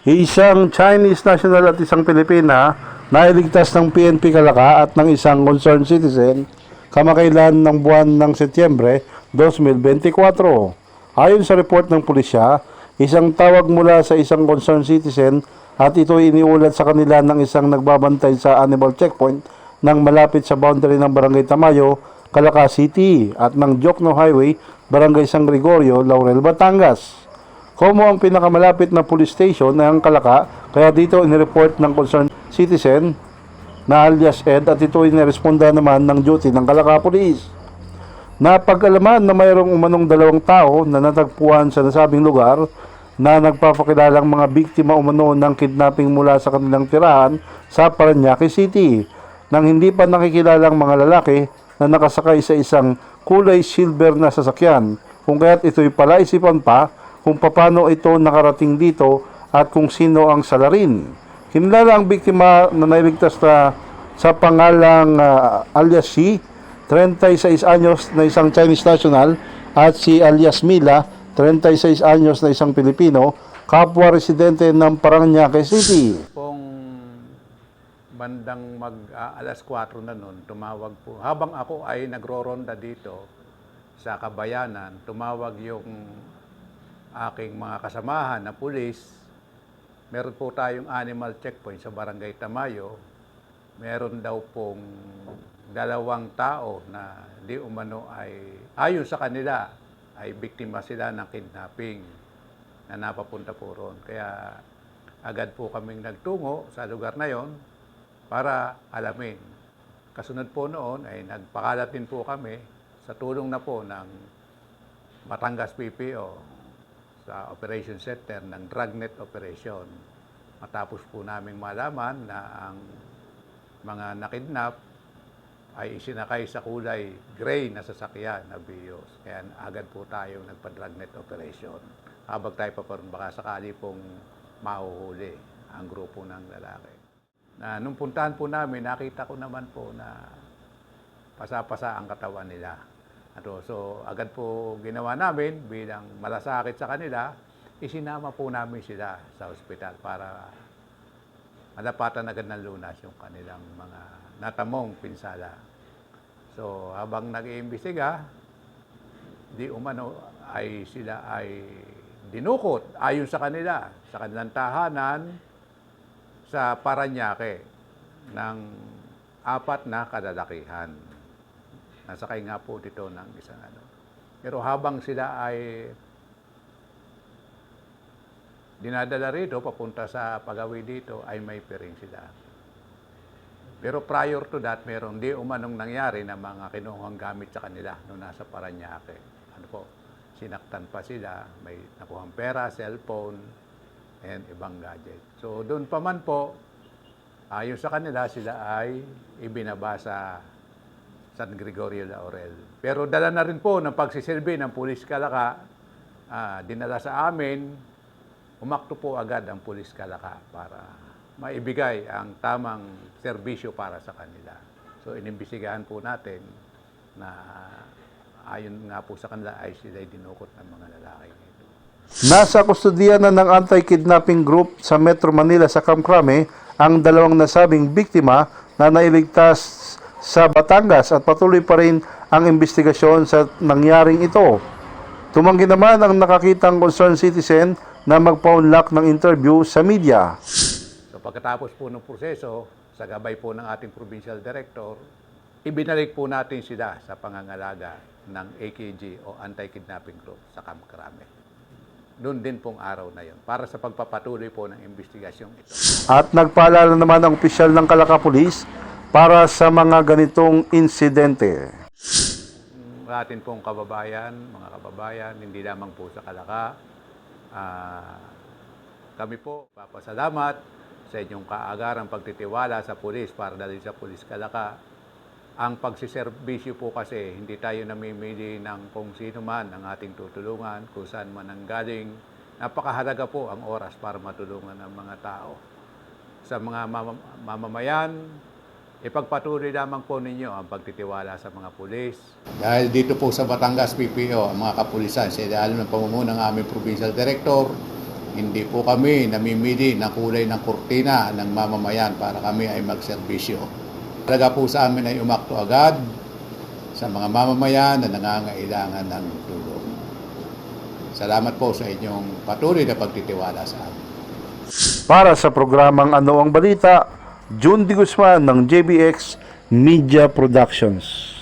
Isang Chinese national at isang Pilipina na iligtas ng PNP Calaca at ng isang concerned citizen kamakailan ng buwan ng Setyembre 2024. Ayon sa report ng pulisya, isang tawag mula sa isang concerned citizen at ito iniulat sa kanila ng isang nagbabantay sa animal checkpoint ng malapit sa boundary ng Barangay Tamayo, Calaca City at ng Jokno Highway, Barangay San Gregorio, Laurel, Batangas. Como ang pinakamalapit na police station ay ang Calaca, kaya dito inireport ng concerned citizen na alias Ed at ito iniresponda naman ng duty ng Calaca Police. Napag-alaman na mayroong umanong dalawang tao na natagpuan sa nasabing lugar na nagpapakilalang mga biktima umano ng kidnapping mula sa kanilang tirahan sa Parañaque City, nang hindi pa nakikilalang mga lalaki na nakasakay sa isang kulay silver na sasakyan, kung kaya't ito'y palaisipan pa kung paano ito nakarating dito at kung sino ang salarin. Kinilala ang biktima na nailigtas na sa pangalang alias si 36 anyos na isang Chinese national at si alias Mila, 36 anyos na isang Pilipino, kapwa residente ng Parañaque City. Pong bandang alas 4 na noon, tumawag po. Habang ako ay nagro-ronda dito sa Kabayanan, tumawag yung aking mga kasamahan na pulis. Meron po tayong animal checkpoint sa Barangay Tamayo. Meron daw pong dalawang tao na di umano ay, ayon sa kanila, ay biktima sila ng kidnapping na napapunta po roon. Kaya agad po kaming nagtungo sa lugar na yon para alamin. Kasunod po noon ay nagpakalat din po kami sa tulong na po ng Batangas PPO sa Operation Center ng Dragnet Operation. Matapos po naming malaman na ang mga nakidnap ay isinakay sa kulay gray na sasakyan na Vios. Kaya agad po tayo nagpa-Dragnet Operation. Habang tayo pa rin baka sakali pong mahuhuli ang grupo ng lalaki. Nung puntahan po namin, nakita ko naman po na pasa-pasa ang katawan nila. So agad po ginawa namin bilang malasakit sa kanila, isinama po namin sila sa ospital para malapatan agad ng lunas yung kanilang mga natamong pinsala. So habang nag-iimbestiga, di umano ay sila ay dinukot ayon sa kanila, sa kanilang tahanan sa Parañaque ng 4 na kalalakihan. Nasakay nga po dito ng isang ano. Pero habang sila ay dinadala rito, papunta sa pagawi dito, ay may piring sila. Pero prior to that, meron di umanong nangyari na mga kinuhang gamit sa kanila nung nasa Parañaque. Ano po, sinaktan pa sila, may nakuhang pera, cellphone, and ibang gadget. So doon pa man po, ayon sa kanila, sila ay ibinaba sa San Gregorio Laurel. Pero dala na rin po ng pagsisilbi ng Pulis Calaca, dinala sa amin, umakto po agad ang Pulis Calaca para maibigay ang tamang serbisyo para sa kanila. So inimbestigahan po natin na ayon nga po sa kanila ay sila'y dinukot ng mga lalaki nito. Nasa kustodiya na ng anti-kidnapping group sa Metro Manila sa Kamkrame ang dalawang nasabing biktima na nailigtas sa Batangas at patuloy pa rin ang investigasyon sa nangyaring ito. Tumanggi naman ang nakakitang concerned citizen na magpa-unlock ng interview sa media. So pagkatapos po ng proseso, sa gabay po ng ating provincial director, ibinalik po natin sila sa pangangalaga ng AKG o Anti-Kidnapping Group sa Kamkrame. Doon din pong araw na yon para sa pagpapatuloy po ng investigasyong ito. At nagpaalala naman ang opisyal ng Calaca Police para sa mga ganitong insidente. Atin pong kababayan, mga kababayan, hindi lamang po sa Calaca, kami po papasalamat sa inyong kaagarang pagtitiwala sa pulis para dahil sa Pulis Calaca. Ang pagsiservisyo po kasi, hindi tayo namimili ng kung sino man ang ating tutulungan, kung saan man ang galing. Napakahalaga po ang oras para matulungan ang mga tao. Sa mga mamamayan, ipagpatuloy lamang po ninyo ang pagtitiwala sa mga pulis. Dahil dito po sa Batangas PPO, ang mga kapulisan, sa ilalim ng pamumuno ng aming Provincial Director, Hindi po kami namimili ng kulay ng kurtina ng mamamayan para kami ay magserbisyo. Talaga po sa amin ay umakto agad sa mga mamamayan na nangangailangan ng tulong. Salamat po sa inyong patuloy na pagtitiwala sa amin. Para sa programang Ano ang Balita, June D. Guzman ng JBX Media Productions.